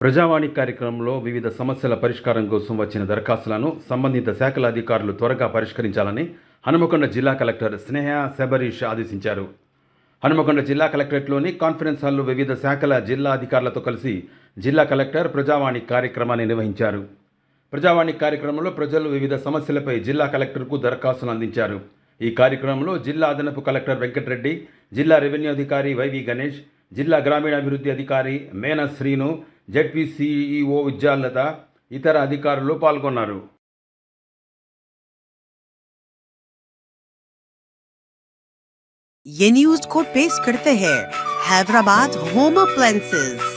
ప్రజావాణి కార్యక్రమంలో వివిధ సమస్యల పరిష్కారం కోసం వచ్చిన దరఖాస్తులను సంబంధిత శాఖల అధికారులు త్వరగా పరిష్కరించాలని హనుమకొండ జిల్లా కలెక్టర్ స్నేహ శబరీష్ ఆదేశించారు. హనుమకొండ జిల్లా కలెక్టరేట్లోని కాన్ఫరెన్స్ హాల్లో వివిధ శాఖల జిల్లా అధికారులతో కలిసి జిల్లా కలెక్టర్ ప్రజావాణి కార్యక్రమాన్ని నిర్వహించారు. ప్రజావాణి కార్యక్రమంలో ప్రజలు వివిధ సమస్యలపై జిల్లా కలెక్టర్కు దరఖాస్తులు అందించారు. ఈ కార్యక్రమంలో జిల్లా అదనపు కలెక్టర్ వెంకటరెడ్డి, జిల్లా రెవెన్యూ అధికారి వైవి గణేష్, జిల్లా గ్రామీణాభివృద్ధి అధికారి మేన శ్రీను, జెడ్పీ సిఇఓ విద్యాలత, ఇతర అధికారులు పాల్గొన్నారు. ये न्यूज को पेश करते हैं हैदराबाद होम अप्लायंसेज।